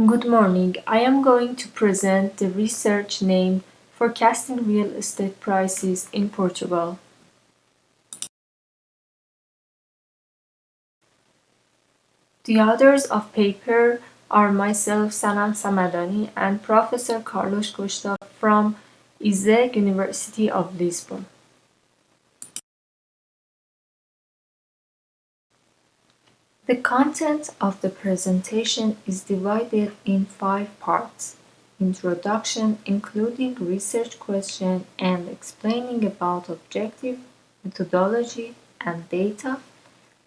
Good morning. I am going to present the research named Forecasting Real Estate Prices in Portugal. The authors of paper are myself, Sanam Samadani, and Professor Carlos Costa from ISEG University of Lisbon. The content of the presentation is divided in 5 parts: introduction, including research question and explaining about objective, methodology, and data,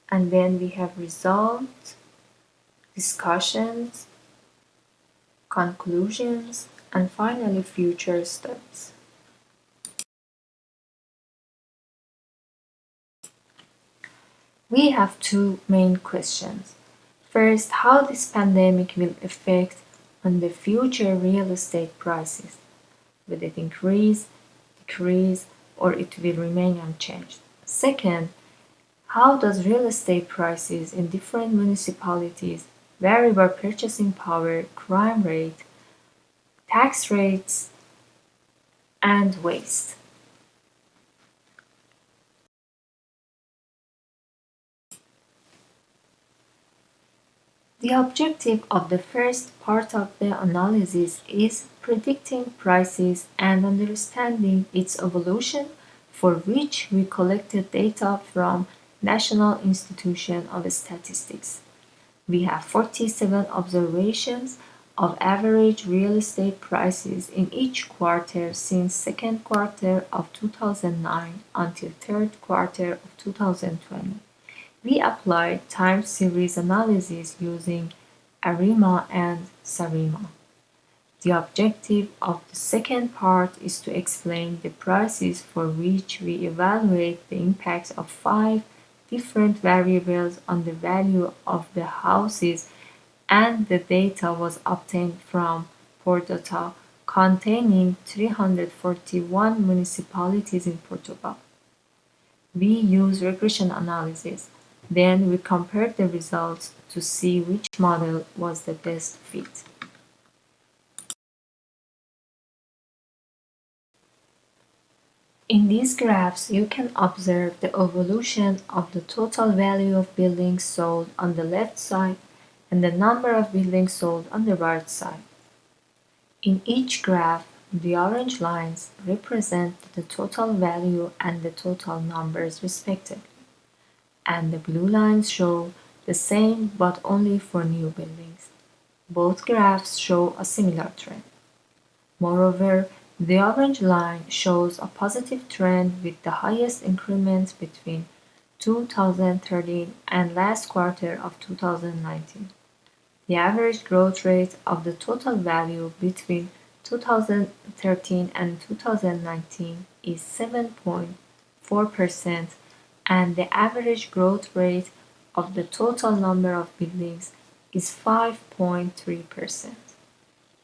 and then we have results, discussions, conclusions, and finally future steps. We have two main questions. First, how this pandemic will affect on the future real estate prices. Will it increase, decrease, or it will remain unchanged? Second, how does real estate prices in different municipalities vary by purchasing power, crime rate, tax rates, and waste? The objective of the first part of the analysis is predicting prices and understanding its evolution, for which we collected data from National Institution of Statistics. We have 47 observations of average real estate prices in each quarter since second quarter of 2009 until third quarter of 2020. We applied time series analysis using ARIMA and SARIMA. The objective of the second part is to explain the prices for which we evaluate the impacts of 5 different variables on the value of the houses, and the data was obtained from Pordata containing 341 municipalities in Portugal. We use regression analysis. Then we compared the results to see which model was the best fit. In these graphs, you can observe the evolution of the total value of buildings sold on the left side and the number of buildings sold on the right side. In each graph, the orange lines represent the total value and the total numbers respectively, and the blue lines show the same but only for new buildings. Both graphs show a similar trend. Moreover, the orange line shows a positive trend with the highest increment between 2013 and last quarter of 2019. The average growth rate of the total value between 2013 and 2019 is 7.4%, and the average growth rate of the total number of buildings is 5.3%.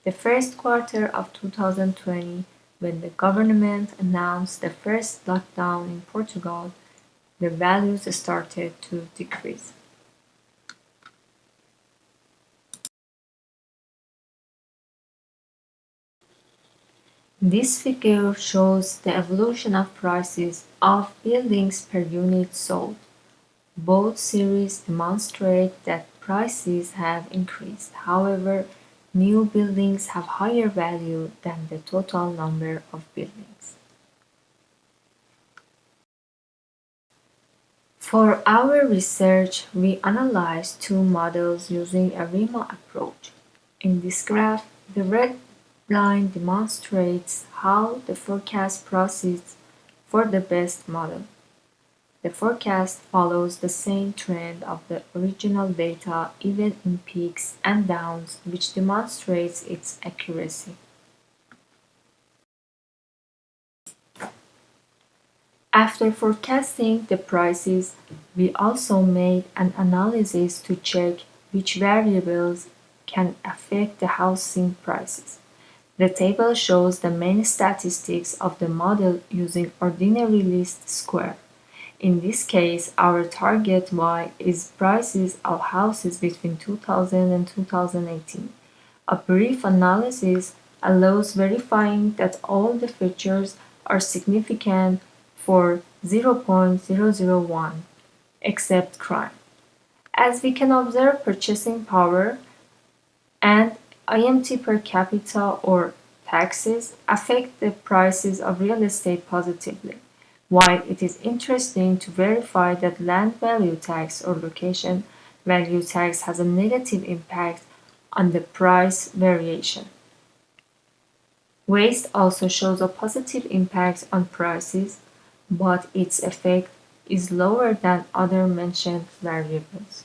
The first quarter of 2020, when the government announced the first lockdown in Portugal, the values started to decrease. This figure shows the evolution of prices of buildings per unit sold. Both series demonstrate that prices have increased. However, new buildings have higher value than the total number of buildings. For our research, we analyzed two models using a RIMA approach. In this graph, the red line demonstrates how the forecast proceeds for the best model. The forecast follows the same trend of the original data, even in peaks and downs, which demonstrates its accuracy. After forecasting the prices, we also made an analysis to check which variables can affect the housing prices. The table shows the main statistics of the model using ordinary least square. In this case, our target Y is prices of houses between 2000 and 2018. A brief analysis allows verifying that all the features are significant for 0.001, except crime. As we can observe, purchasing power and IMT per capita or taxes affect the prices of real estate positively, while it is interesting to verify that land value tax or location value tax has a negative impact on the price variation. Waste also shows a positive impact on prices, but its effect is lower than other mentioned variables.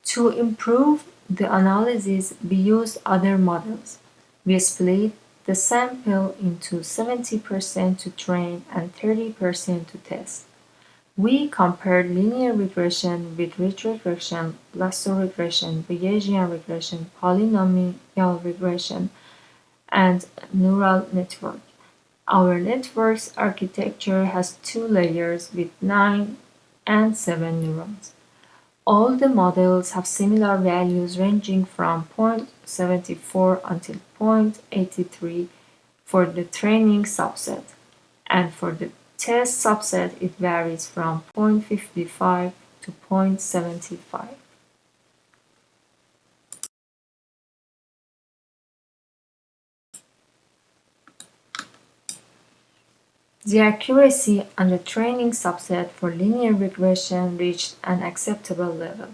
To improve the analysis, we used other models. We split the sample into 70% to train and 30% to test. We compared linear regression with ridge regression, lasso regression, Bayesian regression, polynomial regression, and neural network. Our network's architecture has two layers with 9 and 7 neurons. All the models have similar values ranging from 0.74 until 0.83 for the training subset, and for the test subset it varies from 0.55 to 0.75. The accuracy on the training subset for linear regression reached an acceptable level.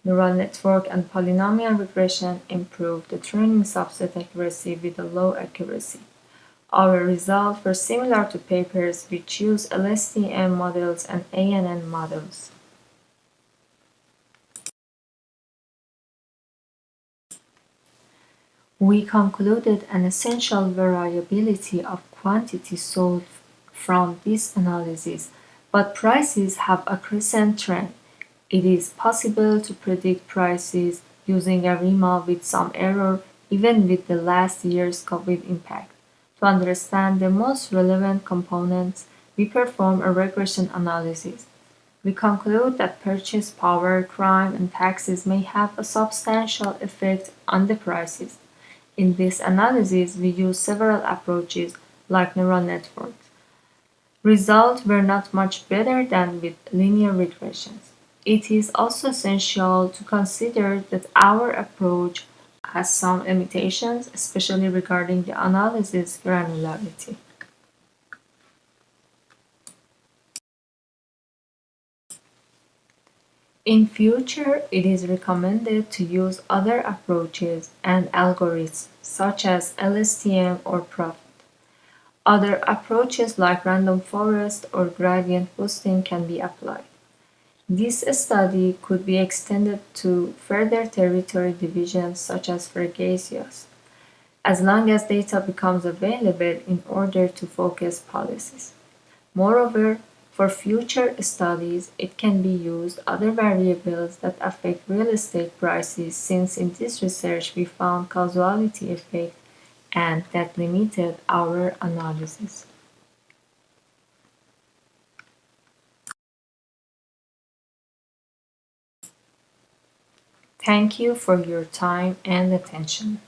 Neural network and polynomial regression improved the training subset accuracy with a low accuracy. Our results were similar to papers which use LSTM models and ANN models. We concluded an essential variability of quantity sold from this analysis, but prices have a crescent trend. It is possible to predict prices using a RIMA with some error, even with the last year's COVID impact. To understand the most relevant components, we perform a regression analysis. We conclude that purchase power, crime, and taxes may have a substantial effect on the prices. In this analysis, we use several approaches like neural networks. Results were not much better than with linear regressions. It is also essential to consider that our approach has some limitations, especially regarding the analysis granularity. In future, it is recommended to use other approaches and algorithms such as LSTM or Profit. Other approaches like random forest or gradient boosting can be applied. This study could be extended to further territory divisions such as Fergasius, as long as data becomes available in order to focus policies. Moreover, for future studies, it can be used other variables that affect real estate prices since in this research we found causality effect and that limited our analysis. Thank you for your time and attention.